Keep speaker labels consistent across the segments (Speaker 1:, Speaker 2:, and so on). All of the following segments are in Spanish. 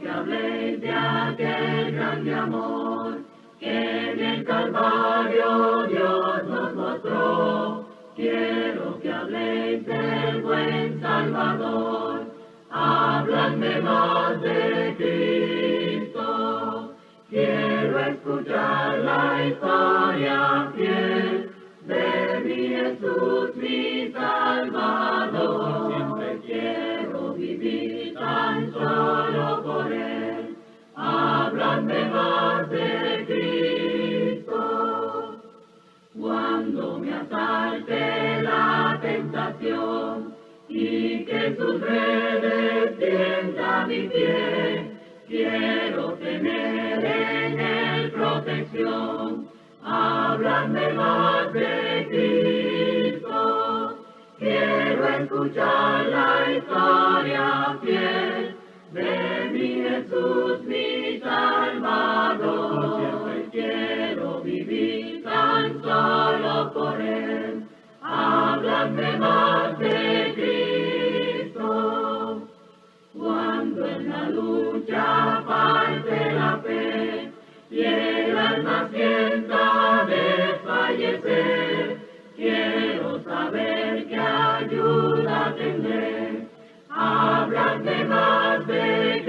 Speaker 1: que habléis de aquel grande amor que en el Calvario Dios nos mostró. Quiero que habléis del buen Salvador, habladme más de Cristo. Quiero escuchar la historia fiel de mi Jesús, mi Salvador. Siempre quiero vivir tan solo por Él. Habladme más de Cristo. Cuando me asalte la tentación y que sus redes tienda mi pie, quiero tener en Él protección. Háblame más de Cristo. Quiero escuchar la historia fiel de mi Jesús, mi Salvador. Siempre quiero vivir tan solo por Él. Háblame más de Cristo. Cuando en la lucha falte la fe y el alma sienta desfallecer, quiero saber qué ayuda tendré. Háblame más de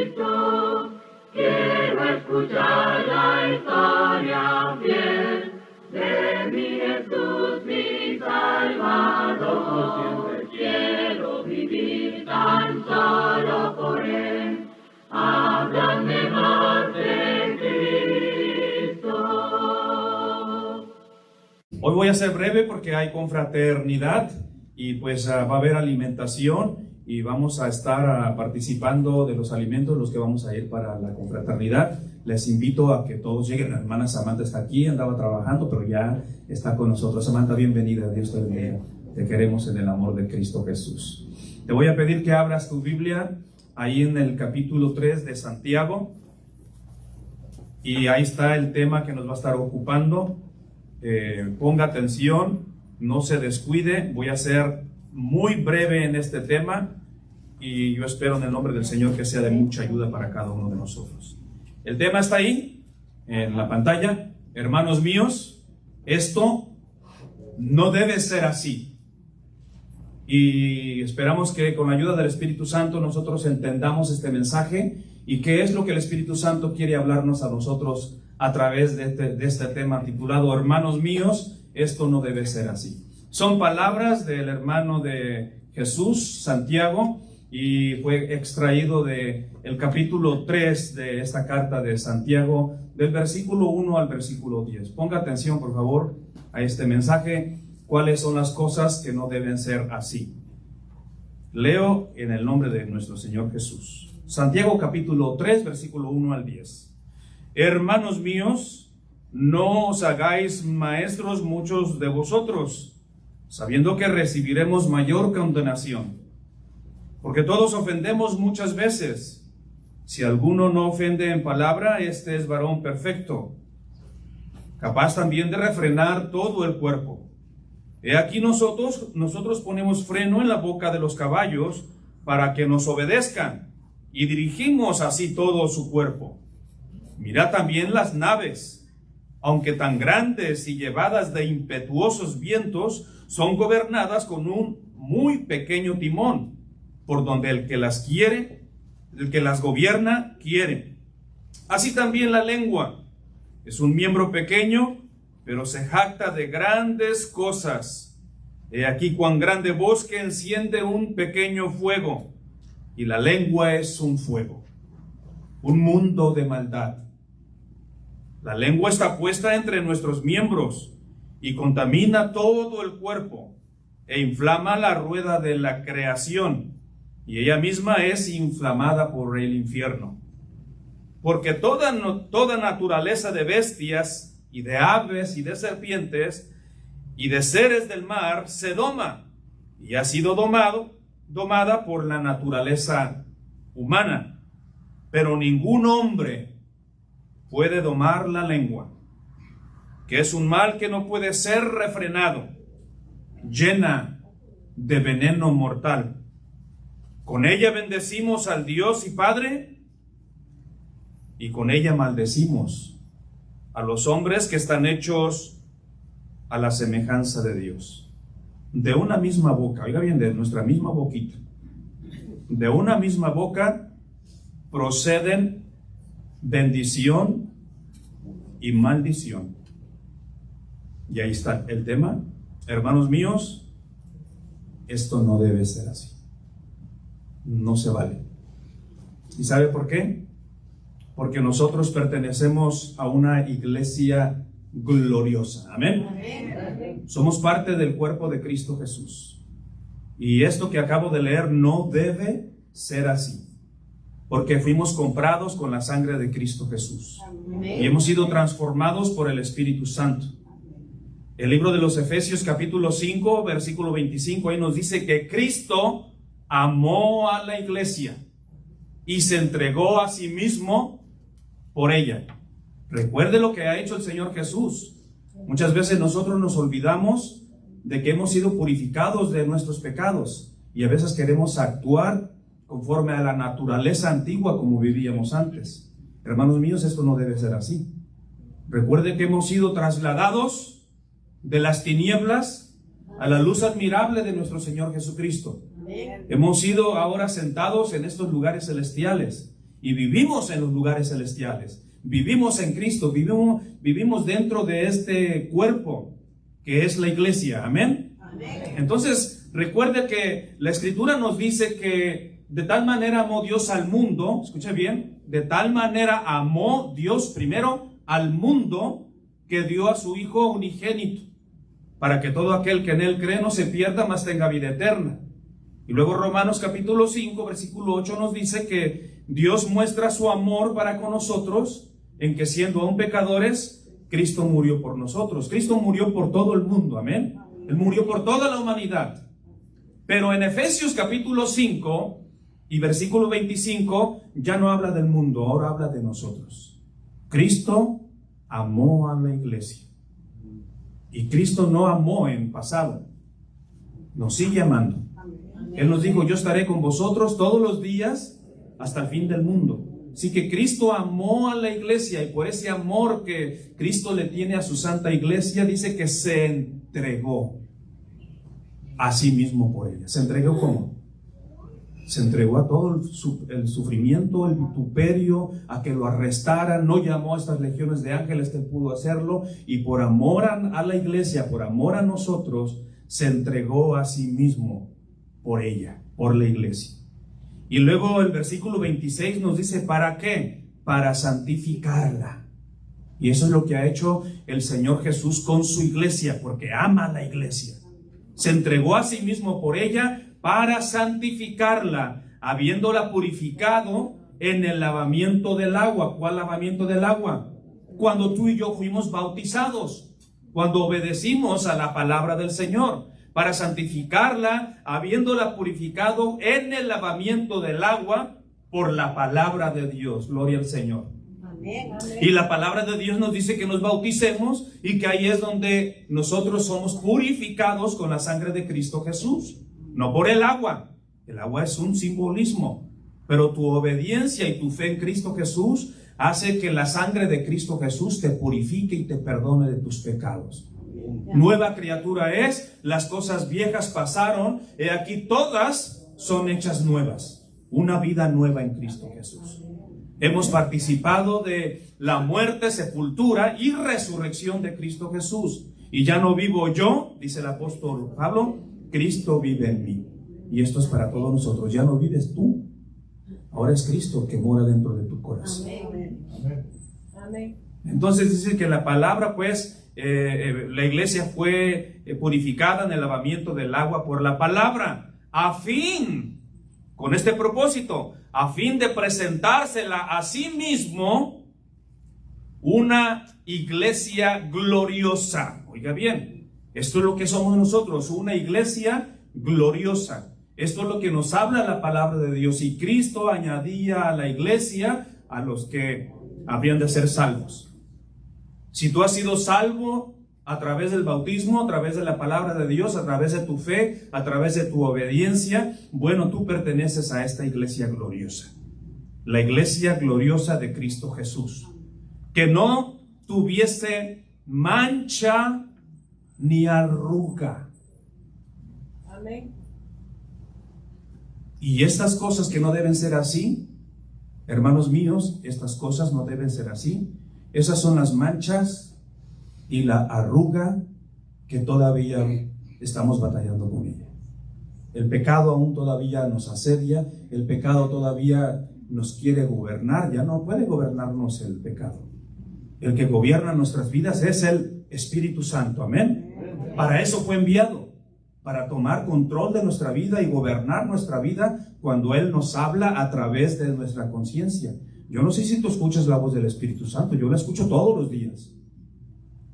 Speaker 1: Cristo. Quiero escuchar la historia fiel de mi Jesús, mi Salvador. Siempre quiero vivir tan solo por Él. Háblame más de Cristo.
Speaker 2: Hoy voy a ser breve porque hay confraternidad y pues va a haber alimentación y vamos a estar participando de los alimentos los que vamos a ir para la confraternidad. Les invito a que todos lleguen. La hermana Samantha está aquí, andaba trabajando, pero ya está con nosotros. Samantha, bienvenida. Dios te bendiga. Te queremos en el amor de Cristo Jesús. Te voy a pedir que abras tu Biblia ahí en el capítulo 3 de Santiago. Y ahí está el tema que nos va a estar ocupando. Ponga atención, no se descuide. Voy a ser muy breve en este tema y yo espero en el nombre del Señor que sea de mucha ayuda para cada uno de nosotros. El tema está ahí en la pantalla. Hermanos míos, esto no debe ser así. Y esperamos que con la ayuda del Espíritu Santo nosotros entendamos este mensaje y qué es lo que el Espíritu Santo quiere hablarnos a nosotros a través de este tema titulado Hermanos míos, esto no debe ser así. Son palabras del hermano de Jesús, Santiago, y fue extraído del capítulo 3 de esta carta de Santiago, del versículo 1 al versículo 10. Ponga atención, por favor, a este mensaje. ¿Cuáles son las cosas que no deben ser así? Leo en el nombre de nuestro Señor Jesús. Santiago capítulo 3, versículo 1 al 10. Hermanos míos, no os hagáis maestros muchos de vosotros, sabiendo que recibiremos mayor condenación. Porque todos ofendemos muchas veces. Si alguno no ofende en palabra, este es varón perfecto, capaz también de refrenar todo el cuerpo. He aquí nosotros ponemos freno en la boca de los caballos para que nos obedezcan, y dirigimos así todo su cuerpo. Mirad también las naves, aunque tan grandes y llevadas de impetuosos vientos, son gobernadas con un muy pequeño timón, por donde el que las gobierna, quiere. Así también la lengua es un miembro pequeño, pero se jacta de grandes cosas. He aquí cuán grande bosque enciende un pequeño fuego, y la lengua es un fuego, un mundo de maldad. La lengua está puesta entre nuestros miembros y contamina todo el cuerpo e inflama la rueda de la creación, y ella misma es inflamada por el infierno. Porque toda naturaleza de bestias y de aves y de serpientes y de seres del mar se doma y ha sido domada por la naturaleza humana. Pero ningún hombre puede domar la lengua, que es un mal que no puede ser refrenado, llena de veneno mortal. Con ella bendecimos al Dios y Padre, y con ella maldecimos a los hombres que están hechos a la semejanza de Dios. De una misma boca, oiga bien, de nuestra misma boquita, de una misma boca proceden bendición y maldición. Y ahí está el tema. Hermanos míos, esto no debe ser así. No se vale. ¿Y sabe por qué? Porque nosotros pertenecemos a una iglesia gloriosa. Amén.
Speaker 1: Amén.
Speaker 2: Somos parte del cuerpo de Cristo Jesús. Y esto que acabo de leer no debe ser así. Porque fuimos comprados con la sangre de Cristo Jesús.
Speaker 1: Amén.
Speaker 2: Y hemos sido transformados por el Espíritu Santo. El libro de los Efesios capítulo 5, versículo 25, ahí nos dice que Cristo amó a la iglesia y se entregó a sí mismo por ella. Recuerde lo que ha hecho el Señor Jesús. Muchas veces nosotros nos olvidamos de que hemos sido purificados de nuestros pecados y a veces queremos actuar conforme a la naturaleza antigua como vivíamos antes. Hermanos míos, esto no debe ser así. Recuerde que hemos sido trasladados de las tinieblas a la luz admirable de nuestro Señor Jesucristo. Hemos sido ahora sentados en estos lugares celestiales y vivimos en los lugares celestiales. Vivimos en Cristo, vivimos dentro de este cuerpo que es la iglesia. Amén.
Speaker 1: Amén.
Speaker 2: Entonces, recuerde que la Escritura nos dice que de tal manera amó Dios al mundo, escuche bien, de tal manera amó Dios primero al mundo que dio a su Hijo unigénito, para que todo aquel que en Él cree no se pierda, mas tenga vida eterna. Y luego Romanos capítulo 5, versículo 8 nos dice que Dios muestra su amor para con nosotros en que siendo aún pecadores, Cristo murió por nosotros. Cristo murió por todo el mundo, amén. Él murió por toda la humanidad. Pero en Efesios capítulo 5 y versículo 25 ya no habla del mundo, ahora habla de nosotros. Cristo amó a la iglesia. Y Cristo no amó en pasado, nos sigue amando. Él nos dijo, yo estaré con vosotros todos los días hasta el fin del mundo. Así que Cristo amó a la iglesia, y por ese amor que Cristo le tiene a su santa iglesia, dice que se entregó a sí mismo por ella. ¿Se entregó cómo? Se entregó a todo el sufrimiento, el vituperio, a que lo arrestaran. No llamó a estas legiones de ángeles que pudo hacerlo, y por amor a la iglesia, por amor a nosotros, se entregó a sí mismo por ella, por la iglesia. Y luego el versículo 26 nos dice, ¿para qué? Para santificarla. Y eso es lo que ha hecho el Señor Jesús con su iglesia, porque ama a la iglesia. Se entregó a sí mismo por ella para santificarla, habiéndola purificado en el lavamiento del agua. ¿Cuál lavamiento del agua? Cuando tú y yo fuimos bautizados, cuando obedecimos a la palabra del Señor. Para santificarla, habiéndola purificado en el lavamiento del agua por la palabra de Dios. Gloria al Señor.
Speaker 1: Amén, amén.
Speaker 2: Y la palabra de Dios nos dice que nos bauticemos y que ahí es donde nosotros somos purificados con la sangre de Cristo Jesús. No por el agua. El agua es un simbolismo. Pero tu obediencia y tu fe en Cristo Jesús hace que la sangre de Cristo Jesús te purifique y te perdone de tus pecados. Nueva criatura es, las cosas viejas pasaron, he aquí todas son hechas nuevas. Una vida nueva en Cristo Jesús. Hemos participado de la muerte, sepultura y resurrección de Cristo Jesús. Y ya no vivo yo, dice el apóstol Pablo, Cristo vive en mí. Y esto es para todos nosotros. Ya no vives tú, ahora es Cristo que mora dentro de tu corazón.
Speaker 1: Amén. Amén.
Speaker 2: Entonces dice que la palabra, pues, la iglesia fue purificada en el lavamiento del agua por la palabra, a fin, con este propósito, a fin de presentársela a sí mismo una iglesia gloriosa. Oiga bien, esto es lo que somos nosotros, una iglesia gloriosa. Esto es lo que nos habla la palabra de Dios. Y Cristo añadía a la iglesia a los que habrían de ser salvos. Si tú has sido salvo a través del bautismo, a través de la palabra de Dios, a través de tu fe, a través de tu obediencia, bueno, tú perteneces a esta iglesia gloriosa. La iglesia gloriosa de Cristo Jesús. Que no tuviese mancha ni arruga.
Speaker 1: Amén.
Speaker 2: Y estas cosas que no deben ser así, hermanos míos, estas cosas no deben ser así. Esas son las manchas y la arruga que todavía estamos batallando con ella. El pecado aún todavía nos asedia, el pecado todavía nos quiere gobernar. Ya no puede gobernarnos el pecado. El que gobierna nuestras vidas es el Espíritu Santo, amén. Para eso fue enviado, para tomar control de nuestra vida y gobernar nuestra vida cuando Él nos habla a través de nuestra conciencia. Yo no sé si tú escuchas la voz del Espíritu Santo, yo la escucho todos los días.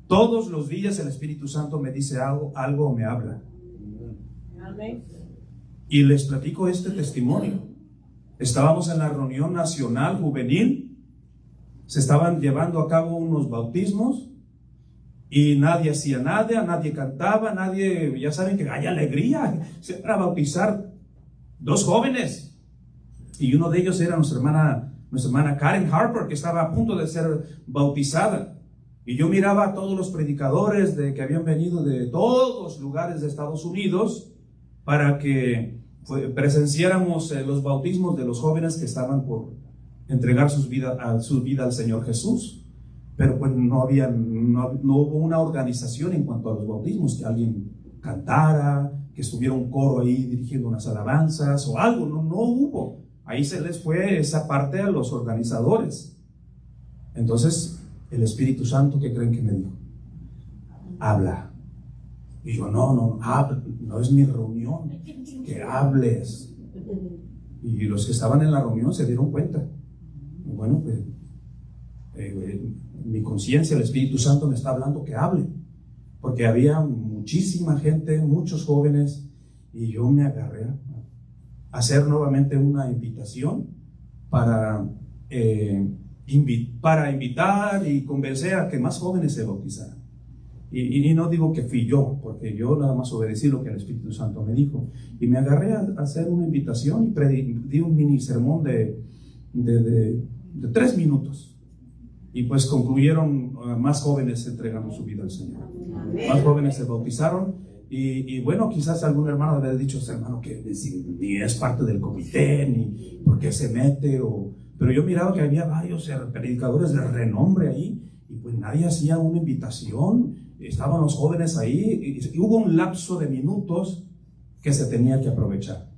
Speaker 2: Todos los días el Espíritu Santo me dice algo me habla.
Speaker 1: Amén.
Speaker 2: Y les platico este testimonio. Estábamos en la reunión nacional juvenil, se estaban llevando a cabo unos bautismos y nadie hacía nada, nadie cantaba, nadie, ya saben que hay alegría, se van a bautizar 2 jóvenes y uno de ellos era nuestra hermana Karen Harper, que estaba a punto de ser bautizada. Y yo miraba a todos los predicadores que habían venido de todos los lugares de Estados Unidos para que presenciáramos los bautismos de los jóvenes que estaban por entregar su vida al Señor Jesús. Pero pues no hubo una organización en cuanto a los bautismos, que alguien cantara, que estuviera un coro ahí dirigiendo unas alabanzas o algo, no hubo. Ahí se les fue esa parte a los organizadores. Entonces, el Espíritu Santo, ¿qué creen que me dijo? Habla. Y yo, no es mi reunión, que hables. Y los que estaban en la reunión se dieron cuenta. Bueno, pues mi conciencia, el Espíritu Santo me está hablando que hable, porque había muchísima gente, muchos jóvenes, y yo me agarré a hacer nuevamente una invitación para invitar y convencer a que más jóvenes se bautizaran. Y no digo que fui yo, porque yo nada más obedecí lo que el Espíritu Santo me dijo, y me agarré a hacer una invitación y di un mini sermón de 3 minutos. Y pues concluyeron más jóvenes entregando su vida al Señor. Más jóvenes se bautizaron. Y bueno, quizás algún hermano habrá dicho, hermano, que ni es parte del comité, ni por qué se mete. Pero yo miraba que había varios predicadores de renombre ahí. Y pues nadie hacía una invitación. Estaban los jóvenes ahí. Y hubo un lapso de minutos que se tenía que aprovechar.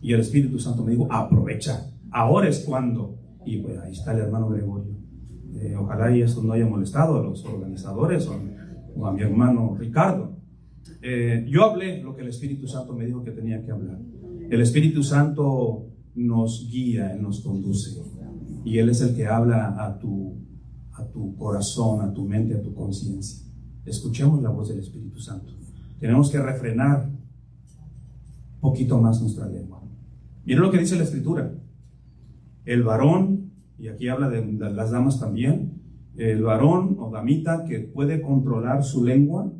Speaker 2: Y el Espíritu Santo me dijo, aprovecha. Ahora es cuando. Y pues ahí está el hermano Gregorio. Ojalá y esto no haya molestado a los organizadores o a mi hermano Ricardo. Yo hablé lo que el Espíritu Santo me dijo que tenía que hablar. El Espíritu Santo nos guía, Él nos conduce. Y Él es el que habla a tu corazón, a tu mente, a tu conciencia. Escuchemos la voz del Espíritu Santo. Tenemos que refrenar un poquito más nuestra lengua. Miren lo que dice la Escritura. El varón, y aquí habla de las damas también, el varón o damita que puede controlar su lengua,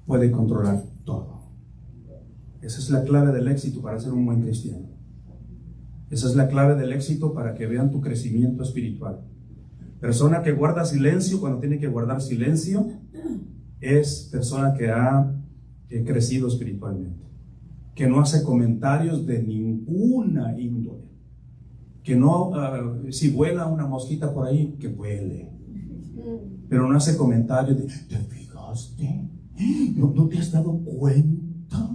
Speaker 2: puede controlar todo. Esa es la clave del éxito para ser un buen cristiano. Esa es la clave del éxito para que vean tu crecimiento espiritual. Persona que guarda silencio cuando tiene que guardar silencio es persona que ha crecido espiritualmente, que no hace comentarios de ninguna índole, que no, si vuela una mosquita por ahí, que vuele, pero no hace comentarios de, ¿te fijaste? ¿No te has dado cuenta?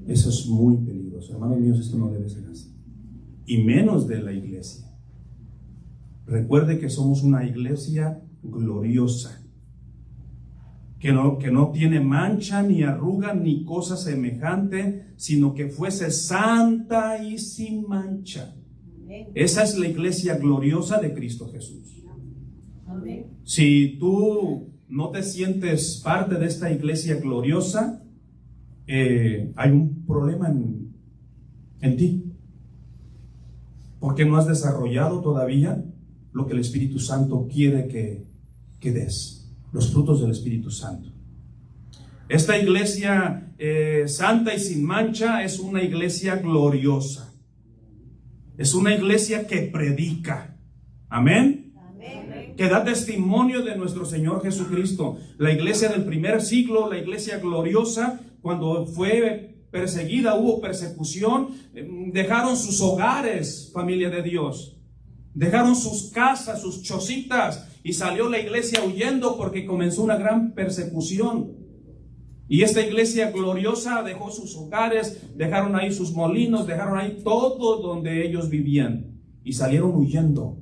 Speaker 2: Eso es muy peligroso, hermanos míos. Esto no debe ser así, y menos de la iglesia. Recuerde que somos una iglesia gloriosa, que no tiene mancha, ni arruga, ni cosa semejante, sino que fuese santa y sin mancha. Esa es la iglesia gloriosa de Cristo Jesús. Si tú no te sientes parte de esta iglesia gloriosa, hay un problema en ti, porque no has desarrollado todavía lo que el Espíritu Santo quiere que des. Los frutos del Espíritu Santo. Esta iglesia santa y sin mancha es una iglesia gloriosa. Es una iglesia que predica. Amén.
Speaker 1: Amén.
Speaker 2: Que da testimonio de nuestro Señor Jesucristo. La iglesia del primer siglo, la iglesia gloriosa, cuando fue perseguida, hubo persecución, dejaron sus hogares, familia de Dios. Dejaron sus casas, sus chocitas, y salió la iglesia huyendo porque comenzó una gran persecución. Y esta iglesia gloriosa dejó sus hogares, dejaron ahí sus molinos, dejaron ahí todo donde ellos vivían y salieron huyendo.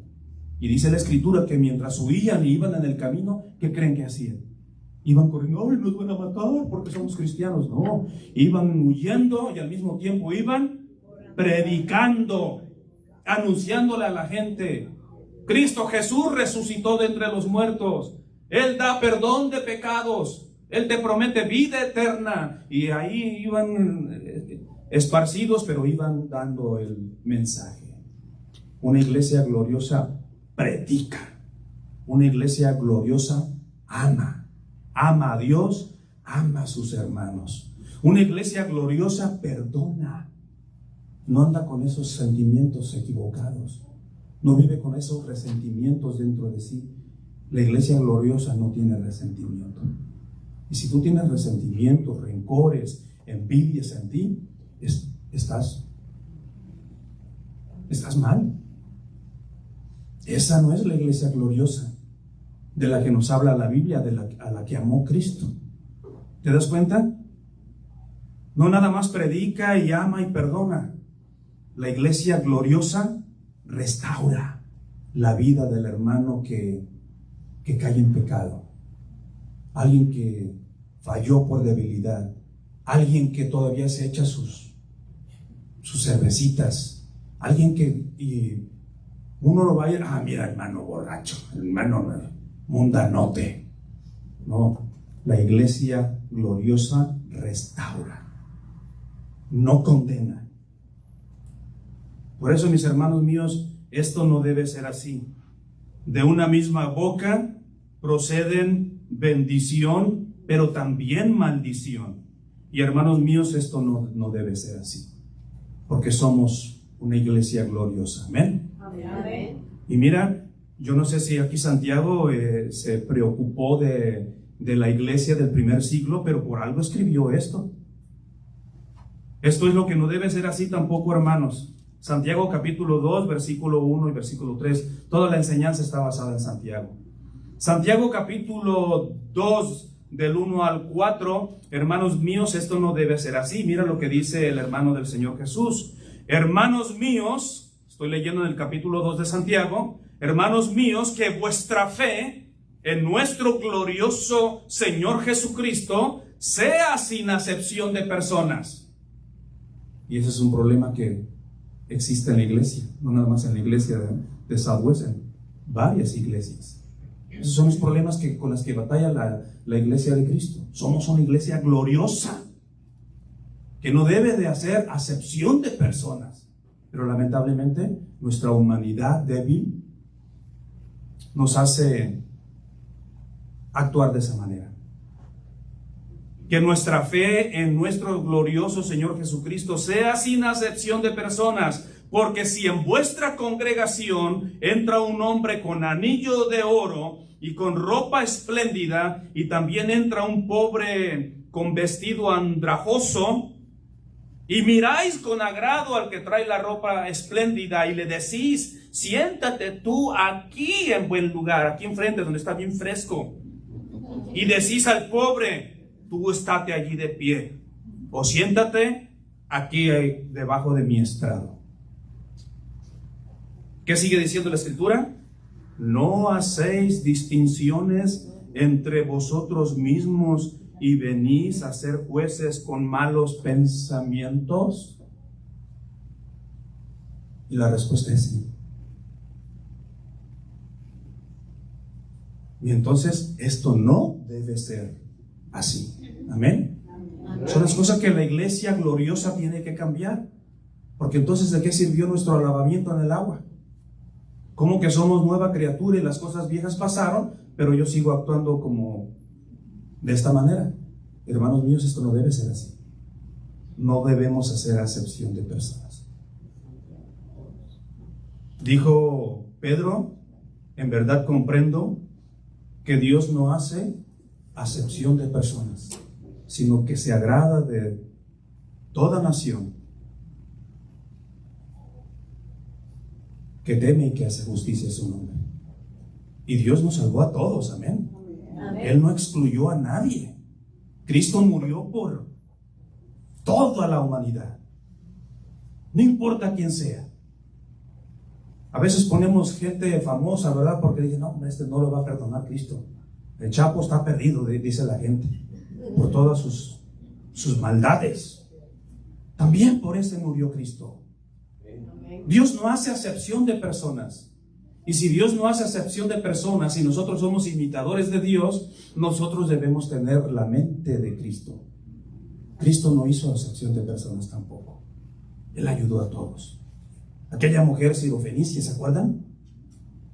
Speaker 2: Y dice la Escritura que mientras huían y iban en el camino, ¿qué creen que hacían? Iban corriendo, ¡ay, nos van a matar porque somos cristianos! No, iban huyendo y al mismo tiempo iban predicando, anunciándole a la gente: Cristo Jesús resucitó de entre los muertos, Él da perdón de pecados, Él te promete vida eterna. Y ahí iban esparcidos, pero iban dando el mensaje. Una iglesia gloriosa predica. Una iglesia gloriosa ama a Dios, ama a sus hermanos. Una iglesia gloriosa perdona. No anda con esos sentimientos equivocados. No vive con esos resentimientos dentro de sí. La iglesia gloriosa no tiene resentimiento. Y si tú tienes resentimientos, rencores, envidias en ti, estás mal. Esa no es la iglesia gloriosa de la que nos habla la Biblia, a la que amó Cristo. ¿Te das cuenta? No nada más predica y ama y perdona. La iglesia gloriosa restaura la vida del hermano que cae en pecado. Alguien que falló por debilidad, alguien que todavía se echa sus cervecitas, alguien que uno lo va a ir, mira, hermano borracho, hermano mundanote. No, la iglesia gloriosa restaura, no condena. Por eso, mis hermanos míos, esto no debe ser así. De una misma boca proceden bendición, pero también maldición. Y hermanos míos, esto no debe ser así, porque somos una iglesia gloriosa. Amén.
Speaker 1: Amén.
Speaker 2: Y mira, yo no sé si aquí Santiago se preocupó de la iglesia del primer siglo, pero por algo escribió esto. Esto es lo que no debe ser así tampoco, hermanos. Santiago capítulo 2, versículo 1 y versículo 3. Toda la enseñanza está basada en Santiago. Santiago capítulo 2, del 1 al 4. Hermanos míos, esto no debe ser así. Mira lo que dice el hermano del Señor Jesús. Hermanos míos, estoy leyendo en el capítulo 2 de Santiago. Hermanos míos, que vuestra fe en nuestro glorioso Señor Jesucristo sea sin acepción de personas. Y ese es un problema que existe en la iglesia, no nada más en la iglesia de Southwest, en varias iglesias. Esos son los problemas con los que batalla la iglesia de Cristo. Somos una iglesia gloriosa que no debe de hacer acepción de personas, pero lamentablemente nuestra humanidad débil nos hace actuar de esa manera. Que nuestra fe en nuestro glorioso Señor Jesucristo sea sin acepción de personas, porque si en vuestra congregación entra un hombre con anillo de oro y con ropa espléndida, y también entra un pobre con vestido andrajoso, y miráis con agrado al que trae la ropa espléndida y le decís: siéntate tú aquí en buen lugar, aquí enfrente donde está bien fresco, y decís al pobre: tú estate allí de pie, o siéntate aquí debajo de mi estrado. ¿Qué sigue diciendo la Escritura? No hacéis distinciones entre vosotros mismos y venís a ser jueces con malos pensamientos. Y la respuesta es sí. Y entonces esto no debe ser así. Amén. Son las cosas que la iglesia gloriosa tiene que cambiar. Porque entonces, ¿de qué sirvió nuestro lavamiento en el agua? ¿Cómo que somos nueva criatura y las cosas viejas pasaron? pero yo sigo actuando como de esta manera. Hermanos míos, esto no debe ser así. No debemos hacer acepción de personas. Dijo Pedro, en verdad comprendo que Dios no hace acepción de personas, sino que se agrada de toda nación que teme y que hace justicia a su nombre. Y Dios nos salvó a todos, amén. Él no excluyó a nadie. Cristo murió por toda la humanidad, no importa quién sea. A veces ponemos gente famosa, ¿verdad? Porque dicen, no, este no lo va a perdonar Cristo. El Chapo está perdido, dice la gente, por todas sus maldades. También por ese murió Cristo. Dios no hace acepción de personas. Y si Dios no hace acepción de personas y nosotros somos imitadores de Dios, nosotros debemos tener la mente de Cristo. Cristo no hizo acepción de personas tampoco. Él ayudó a todos. Aquella mujer sirofenicia, ¿se acuerdan?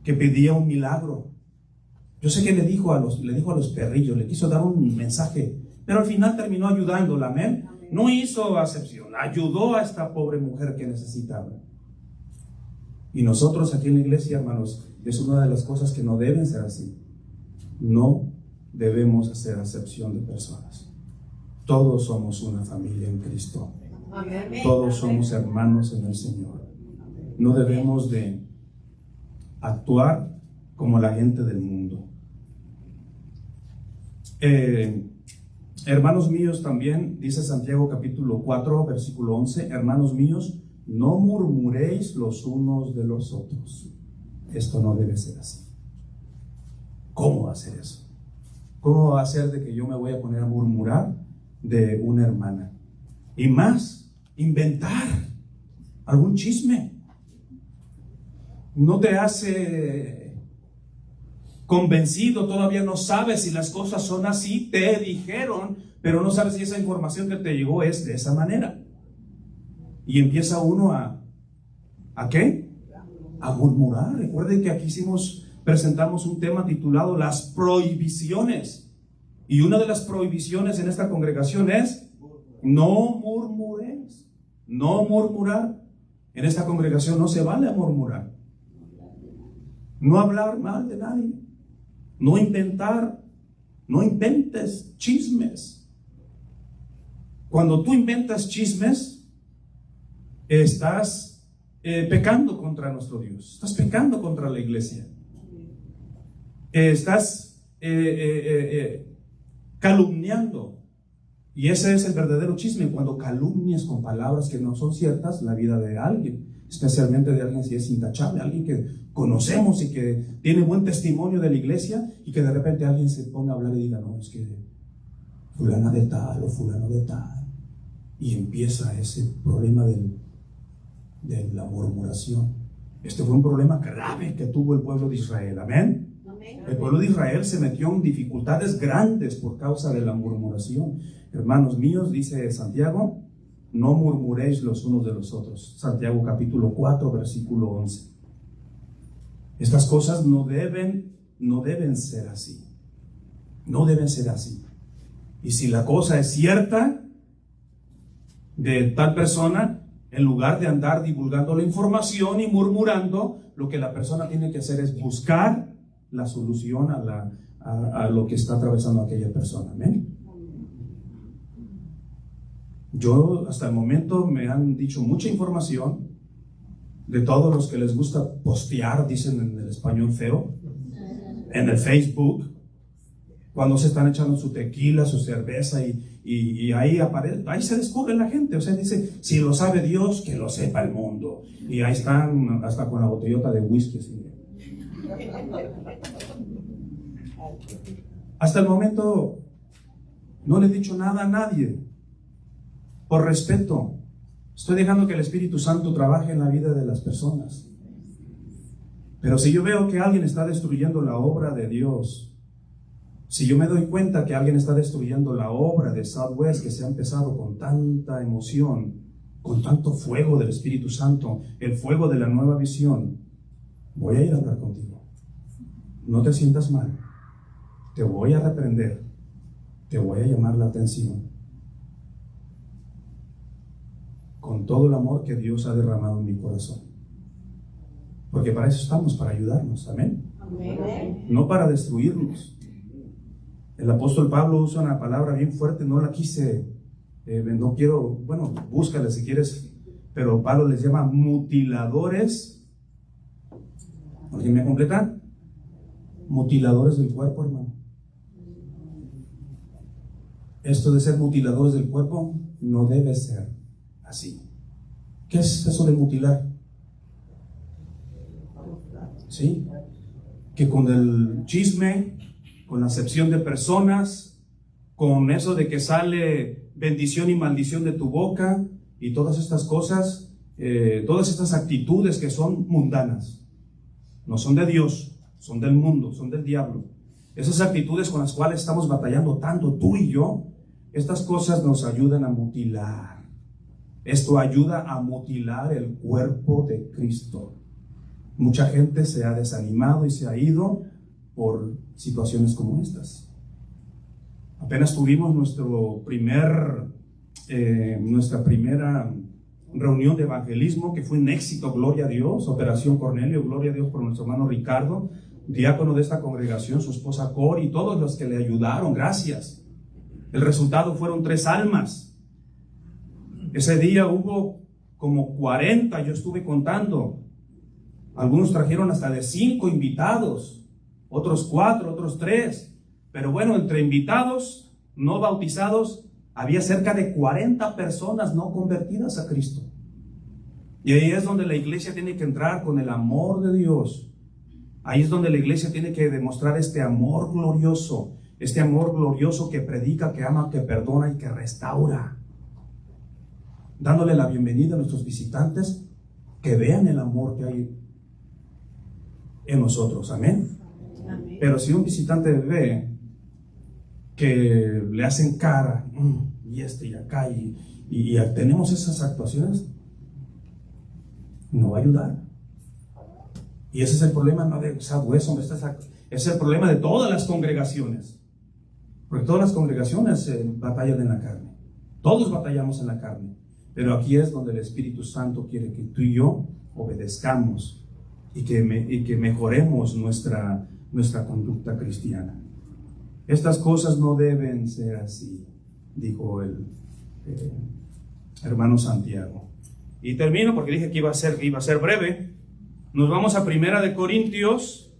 Speaker 2: Que pedía un milagro. Yo sé que le dijo a los perrillos, le quiso dar un mensaje, pero al final terminó ayudándola, amén. No hizo acepción, ayudó a esta pobre mujer que necesitaba. Y nosotros aquí en la iglesia, hermanos, es una de las cosas que no deben ser así. No debemos hacer acepción de personas. Todos somos una familia en Cristo. Todos somos hermanos en el Señor. No debemos de actuar como la gente del mundo. Hermanos míos, también dice Santiago capítulo 4 versículo 11, hermanos míos, no murmuréis los unos de los otros. Esto no debe ser así. ¿Cómo va a ser eso? ¿Cómo va a ser de que yo me voy a poner a murmurar de una hermana? Y más, inventar algún chisme. No te hace convencido, todavía no sabes si las cosas son así, te dijeron, pero no sabes si esa información que te llegó es de esa manera. Y empieza uno ¿a qué? A murmurar. Recuerden que aquí presentamos un tema titulado las prohibiciones. Y una de las prohibiciones en esta congregación es no murmuréis, no murmurar. En esta congregación no se vale murmurar. No hablar mal de nadie. No inventar. No inventes chismes. Cuando tú inventas chismes, estás pecando contra nuestro Dios. Estás pecando contra la iglesia. Estás calumniando. Y ese es el verdadero chisme, cuando calumnias con palabras que no son ciertas la vida de alguien, especialmente de alguien si es intachable, alguien que conocemos y que tiene buen testimonio de la iglesia, y que de repente alguien se ponga a hablar y diga, no, es que fulana de tal o fulano de tal, y empieza ese problema de la murmuración. Este fue un problema grave que tuvo el pueblo de Israel, amén. El pueblo de Israel se metió en dificultades grandes por causa de la murmuración. Hermanos míos, dice Santiago, no murmuréis los unos de los otros. Santiago capítulo 4 versículo 11. Estas cosas no deben ser así. No deben ser así. Y si la cosa es cierta de tal persona, en lugar de andar divulgando la información y murmurando, lo que la persona tiene que hacer es buscar la solución a lo que está atravesando aquella persona. Amén. Yo hasta el momento me han dicho mucha información de todos los que les gusta postear, dicen en el español feo, en el Facebook, cuando se están echando su tequila, su cerveza y ahí se descubre la gente. O sea, dice, si lo sabe Dios, que lo sepa el mundo. Y ahí están hasta con la botellota de whisky. ¿Sí? Hasta el momento no le he dicho nada a nadie. Por respeto, estoy dejando que el Espíritu Santo trabaje en la vida de las personas. Pero si yo veo que alguien está destruyendo la obra de Dios, si yo me doy cuenta que alguien está destruyendo la obra de Southwest, que se ha empezado con tanta emoción, con tanto fuego del Espíritu Santo, el fuego de la nueva visión, voy a ir a hablar contigo. No te sientas mal. te voy a reprender, te voy a llamar la atención con todo el amor que Dios ha derramado en mi corazón. Porque para eso estamos, para ayudarnos, amén.
Speaker 1: Amén.
Speaker 2: No para destruirnos. El apóstol Pablo usa una palabra bien fuerte, no la quise, no quiero, bueno, búscala si quieres, pero Pablo les llama mutiladores. ¿Alguien me completa? Mutiladores del cuerpo, hermano. Esto de ser mutiladores del cuerpo no debe ser así. ¿Qué es eso de mutilar? ¿Sí? Que con el chisme, con la acepción de personas, con eso de que sale bendición y maldición de tu boca y todas estas cosas, todas estas actitudes que son mundanas, no son de Dios, son del mundo, son del diablo. Esas actitudes con las cuales estamos batallando tanto tú y yo, estas cosas nos ayudan a mutilar. Esto ayuda a mutilar el cuerpo de Cristo. Mucha gente se ha desanimado y se ha ido por situaciones como estas. Apenas tuvimos nuestra primera reunión de evangelismo, que fue un éxito, gloria a Dios. Operación Cornelio, gloria a Dios por nuestro hermano Ricardo, diácono de esta congregación, su esposa Cori y todos los que le ayudaron, gracias. El resultado fueron 3 almas. Ese día hubo como 40, yo estuve contando. Algunos trajeron hasta de 5 invitados, otros 4, otros 3. Pero bueno, entre invitados, no bautizados, había cerca de 40 personas no convertidas a Cristo. Y ahí es donde la iglesia tiene que entrar con el amor de Dios. Ahí es donde la iglesia tiene que demostrar este amor glorioso que predica, que ama, que perdona y que restaura. Dándole la bienvenida a nuestros visitantes, que vean el amor que hay en nosotros, amén.
Speaker 1: Amén.
Speaker 2: Pero si un visitante ve que le hacen cara, y acá, y tenemos esas actuaciones, no va a ayudar. Y ese es el problema, no de Southwest, es el problema de todas las congregaciones. Porque todas las congregaciones batallan en la carne. Todos batallamos en la carne. Pero aquí es donde el Espíritu Santo quiere que tú y yo obedezcamos y que mejoremos nuestra conducta cristiana. Estas cosas no deben ser así, dijo el hermano Santiago. Y termino porque dije que iba a ser breve. Nos vamos a 1 Corintios,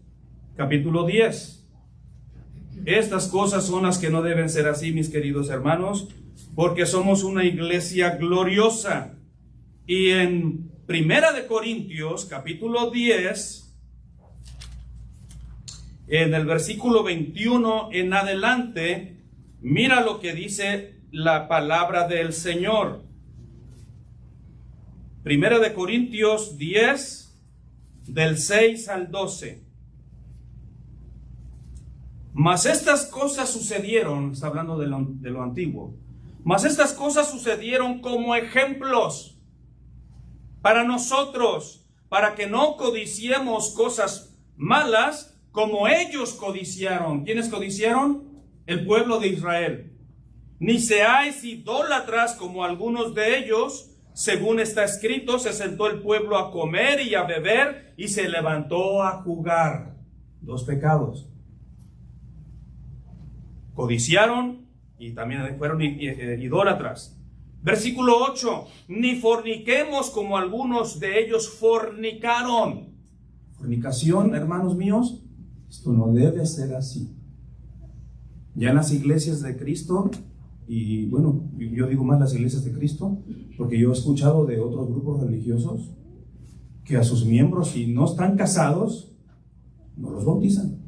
Speaker 2: capítulo 10. Estas cosas son las que no deben ser así, mis queridos hermanos, porque somos una iglesia gloriosa. Y en 1 Corintios, capítulo 10, en el versículo 21 en adelante, mira lo que dice la palabra del Señor. 1 Corintios 10, del 6 al 12. Mas estas cosas sucedieron, está hablando de lo antiguo, mas estas cosas sucedieron como ejemplos para nosotros, para que no codiciemos cosas malas como ellos codiciaron. ¿Quiénes codiciaron? El pueblo de Israel. Ni seáis idólatras como algunos de ellos, según está escrito, se sentó el pueblo a comer y a beber y se levantó a jugar. 2 pecados. Codiciaron y también fueron idólatras. Versículo 8. Ni forniquemos como algunos de ellos fornicaron. Fornicación, hermanos míos, esto no debe ser así. Ya en las iglesias de Cristo, y bueno, yo digo más las iglesias de Cristo, porque yo he escuchado de otros grupos religiosos que a sus miembros, si no están casados, no los bautizan.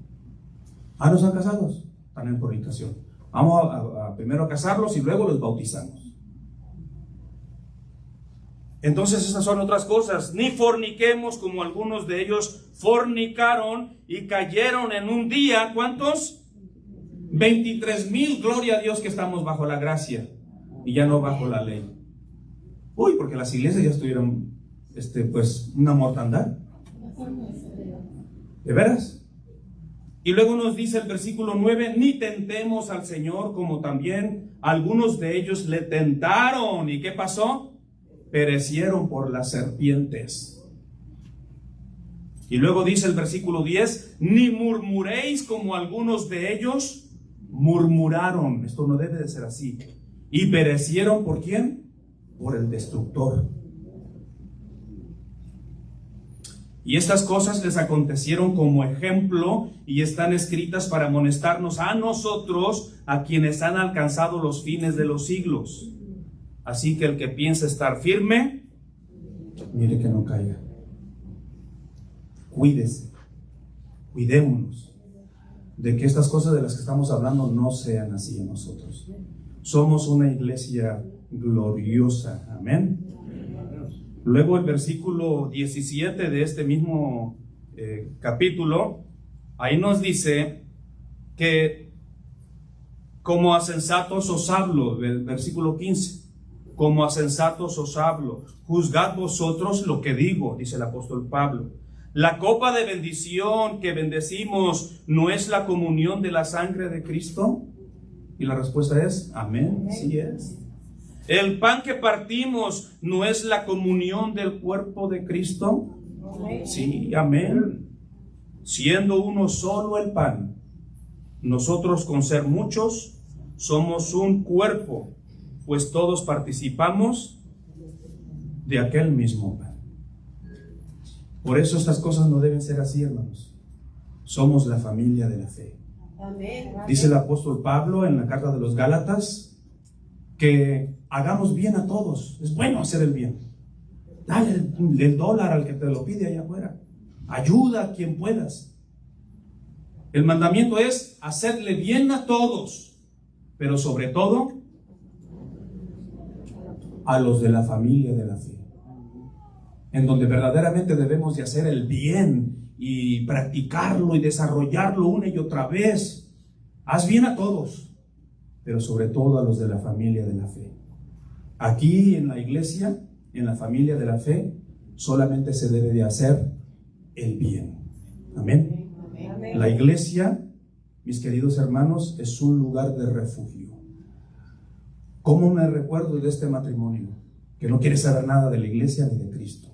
Speaker 2: No están casados, están en fornicación. Vamos a primero a casarlos y luego los bautizamos. Entonces esas son otras cosas. Ni forniquemos como algunos de ellos fornicaron y cayeron en un día. ¿Cuántos? 23,000. Gloria a Dios que estamos bajo la gracia y ya no bajo la ley. Uy, porque las iglesias ya estuvieron pues una mortandad. ¿De veras? Y luego nos dice el versículo 9, ni tentemos al Señor como también algunos de ellos le tentaron. ¿Y qué pasó? Perecieron por las serpientes. Y luego dice el versículo 10, ni murmuréis como algunos de ellos murmuraron. Esto no debe de ser así. Y perecieron ¿por quién? Por el destructor. Y estas cosas les acontecieron como ejemplo y están escritas para amonestarnos a nosotros, a quienes han alcanzado los fines de los siglos. Así que el que piensa estar firme, mire que no caiga. Cuídese, cuidémonos de que estas cosas de las que estamos hablando no sean así en nosotros. Somos una iglesia gloriosa, amén. Luego el versículo 17 de este mismo capítulo, ahí nos dice que como a sensatos os hablo, el versículo 15, como a sensatos os hablo, juzgad vosotros lo que digo, dice el apóstol Pablo. La copa de bendición que bendecimos, ¿no es la comunión de la sangre de Cristo? Y la respuesta es, amén, sí es. El pan que partimos, ¿no es la comunión del cuerpo de Cristo? Sí, amén. Siendo uno solo el pan, nosotros con ser muchos, somos un cuerpo, pues todos participamos de aquel mismo pan. Por eso estas cosas no deben ser así, hermanos. Somos la familia de la fe. Dice el apóstol Pablo en la carta de los Gálatas, que hagamos bien a todos. Es bueno hacer el bien. Dale el dólar al que te lo pide allá afuera. Ayuda a quien puedas. El mandamiento es hacerle bien a todos, pero sobre todo a los de la familia de la fe, en donde verdaderamente debemos de hacer el bien y practicarlo y desarrollarlo una y otra vez. Haz bien a todos, pero sobre todo a los de la familia de la fe. Aquí en la iglesia, en la familia de la fe, solamente se debe de hacer el bien. Amén.
Speaker 1: Amén.
Speaker 2: La iglesia, mis queridos hermanos, es un lugar de refugio. ¿Cómo me recuerdo de este matrimonio que no quiere saber nada de la iglesia ni de Cristo?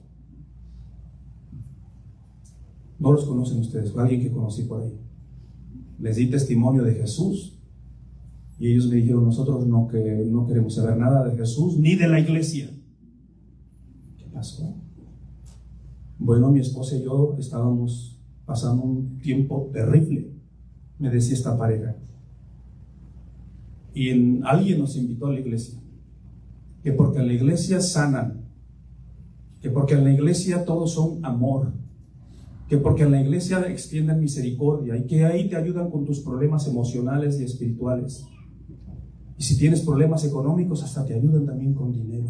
Speaker 2: No los conocen ustedes, fue alguien que conocí por ahí. Les di testimonio de Jesús y ellos me dijeron, nosotros no queremos saber nada de Jesús ni de la iglesia. ¿Qué pasó? Bueno, mi esposa y yo estábamos pasando un tiempo terrible, me decía esta pareja. Y alguien nos invitó a la iglesia, que porque en la iglesia sanan, que porque en la iglesia todos son amor, que porque en la iglesia extienden misericordia y que ahí te ayudan con tus problemas emocionales y espirituales. Y si tienes problemas económicos, hasta te ayudan también con dinero.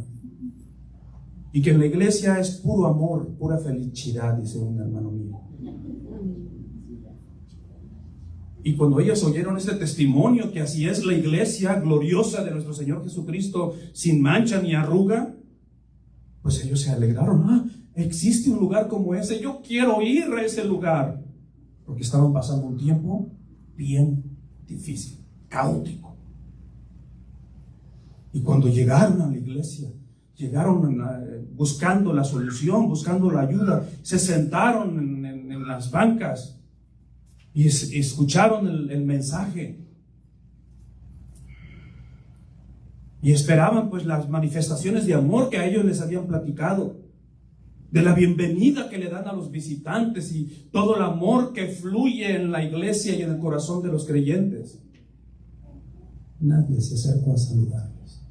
Speaker 2: Y que en la iglesia es puro amor, pura felicidad, dice un hermano mío. Y cuando ellos oyeron este testimonio, que así es la iglesia gloriosa de nuestro Señor Jesucristo, sin mancha ni arruga, pues ellos se alegraron. Existe un lugar como ese, yo quiero ir a ese lugar. Porque estaban pasando un tiempo bien difícil, caótico. Y cuando llegaron a la iglesia, llegaron buscando la solución, buscando la ayuda, se sentaron en las bancas y escucharon el mensaje y esperaban pues las manifestaciones de amor que a ellos les habían platicado, de la bienvenida que le dan a los visitantes y todo el amor que fluye en la iglesia y en el corazón de los creyentes. Nadie se acercó a saludarlos,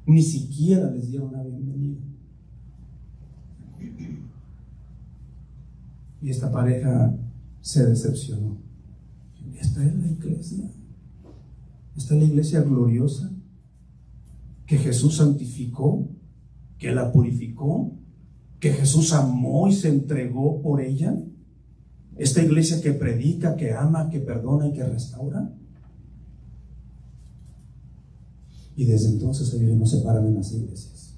Speaker 2: ni siquiera les dieron la bienvenida. Y esta pareja se decepcionó. Esta es la iglesia. Esta es la iglesia gloriosa que Jesús santificó, que la purificó, que Jesús amó y se entregó por ella. Esta iglesia que predica, que ama, que perdona y que restaura. Y desde entonces ellos no se paran en las iglesias.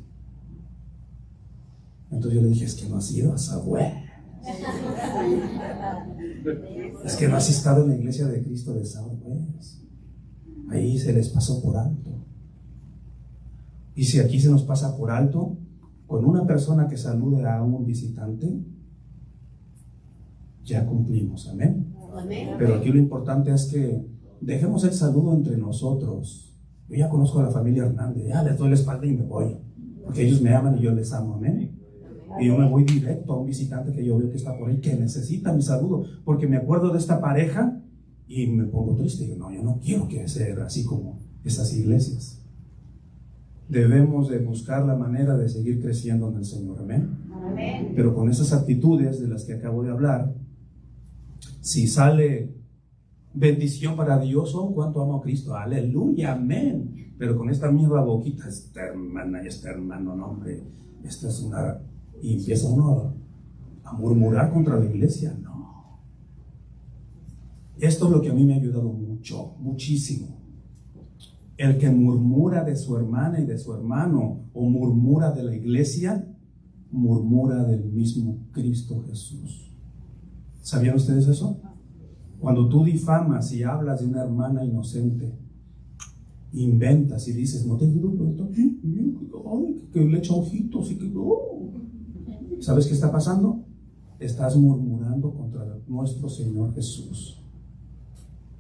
Speaker 2: Entonces yo le dije, es que no has ido a Sagüe. Es que no has estado en la iglesia de Cristo de Southwest. Ahí se les pasó por alto. Y si aquí se nos pasa por alto, con una persona que salude a un visitante, ya cumplimos, amén. Pero aquí lo importante es que dejemos el saludo entre nosotros. Yo ya conozco a la familia Hernández, ya les doy la espalda y me voy, porque ellos me aman y yo les amo, amén. Y yo me voy directo a un visitante que yo veo que está por ahí, que necesita mi saludo, porque me acuerdo de esta pareja y me pongo triste. Yo no quiero que sea así como esas iglesias. Debemos de buscar la manera de seguir creciendo en el Señor, amén. Pero con esas actitudes de las que acabo de hablar, si sale bendición para Dios, oh, cuánto amo a Cristo, aleluya, amén. Pero con esta misma boquita, esta hermana y este hermano, no, hombre, esta es una... Y empieza uno a murmurar contra la iglesia, no. Esto es lo que a mí me ha ayudado mucho, muchísimo. El que murmura de su hermana y de su hermano, o murmura de la iglesia, murmura del mismo Cristo Jesús. ¿Sabían ustedes eso? Cuando tú difamas y hablas de una hermana inocente, inventas y dices, no te digo cuenta, que le echa ojitos y que ¿sabes qué está pasando? Estás murmurando contra nuestro Señor Jesús,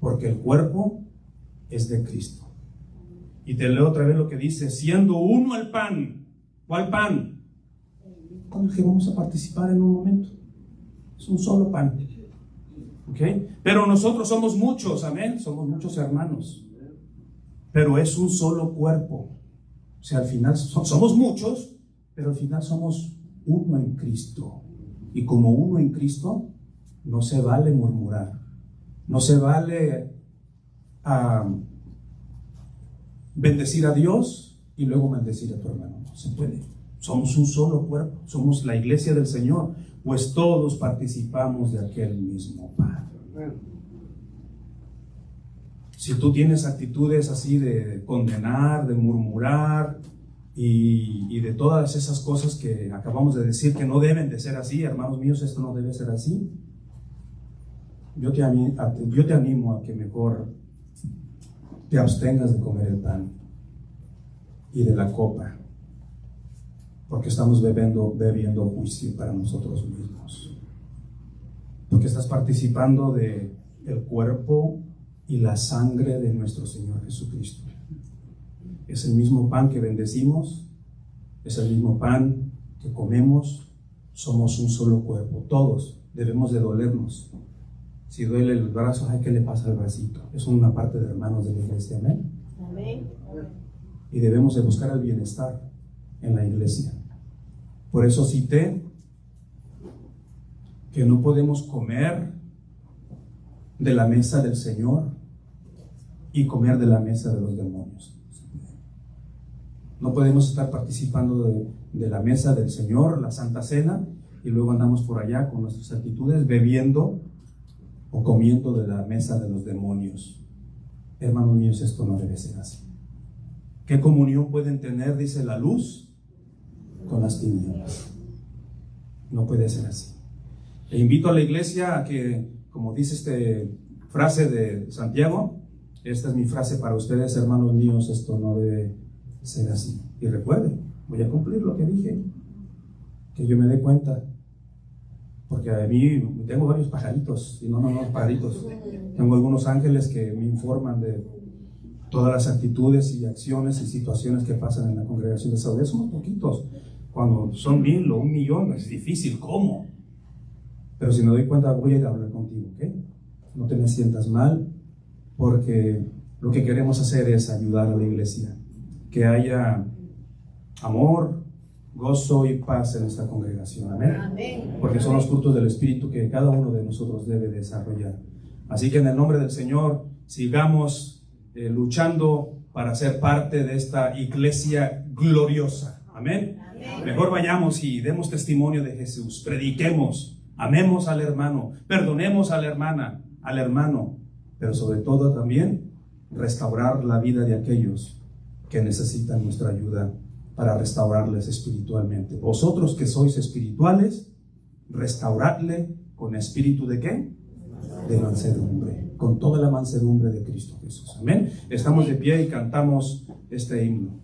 Speaker 2: porque el cuerpo es de Cristo. Y te leo otra vez lo que dice, siendo uno el pan. ¿Cuál pan? Con el que vamos a participar en un momento. Es un solo pan. ¿Ok? Pero nosotros somos muchos, amén. Somos muchos hermanos. Pero es un solo cuerpo. O sea, al final somos muchos, pero al final somos uno en Cristo. Y como uno en Cristo, no se vale murmurar. No se vale bendecir a Dios y luego maldecir a tu hermano. No se puede. Somos un solo cuerpo. Somos la iglesia del Señor. Pues todos participamos de aquel mismo pan. Si tú tienes actitudes así de condenar, de murmurar y de todas esas cosas que acabamos de decir que no deben de ser así, hermanos míos, esto no debe ser así. Yo te animo a que mejor te abstengas de comer el pan y de la copa, porque estamos bebiendo juicio para nosotros mismos, porque estás participando de el cuerpo y la sangre de nuestro Señor Jesucristo. Es el mismo pan que bendecimos, es el mismo pan que comemos, somos un solo cuerpo, todos debemos de dolernos. Si duele el brazo, ay, ¿qué le pasa al bracito? Es una parte de hermanos de la iglesia, amén.
Speaker 1: Amén.
Speaker 2: Y debemos de buscar el bienestar en la iglesia. Por eso cité que no podemos comer de la mesa del Señor y comer de la mesa de los demonios. No podemos estar participando de la mesa del Señor, la Santa Cena, y luego andamos por allá con nuestras actitudes bebiendo o comiendo de la mesa de los demonios. Hermanos míos, esto no debe ser así. ¿Qué comunión pueden tener, dice, la luz con las tinieblas? No puede ser así. E invito a la iglesia a que, como dice esta frase de Santiago, esta es mi frase para ustedes, hermanos míos, esto no debe ser así. Y recuerden, voy a cumplir lo que dije, que yo me dé cuenta, porque a mí tengo varios pajaritos, y no pajaritos, tengo algunos ángeles que me informan de todas las actitudes y acciones y situaciones que pasan en la congregación de Saudí. Somos poquitos, cuando son 1000 o 1,000,000 es difícil, ¿cómo? Pero si me doy cuenta, voy a ir a hablar contigo, ¿ok? No te me sientas mal, porque lo que queremos hacer es ayudar a la iglesia, que haya amor, gozo y paz en esta congregación, amén.
Speaker 1: Amén.
Speaker 2: Porque son los frutos del Espíritu que cada uno de nosotros debe desarrollar. Así que en el nombre del Señor, sigamos luchando para ser parte de esta iglesia gloriosa, amén.
Speaker 1: Amén.
Speaker 2: Mejor vayamos y demos testimonio de Jesús, prediquemos, amemos al hermano, perdonemos a la hermana, al hermano, pero sobre todo también restaurar la vida de aquellos que necesitan nuestra ayuda para restaurarles espiritualmente. Vosotros que sois espirituales, restauradle con espíritu ¿de qué? De mansedumbre, con toda la mansedumbre de Cristo Jesús. Amén. Estamos de pie y cantamos este himno.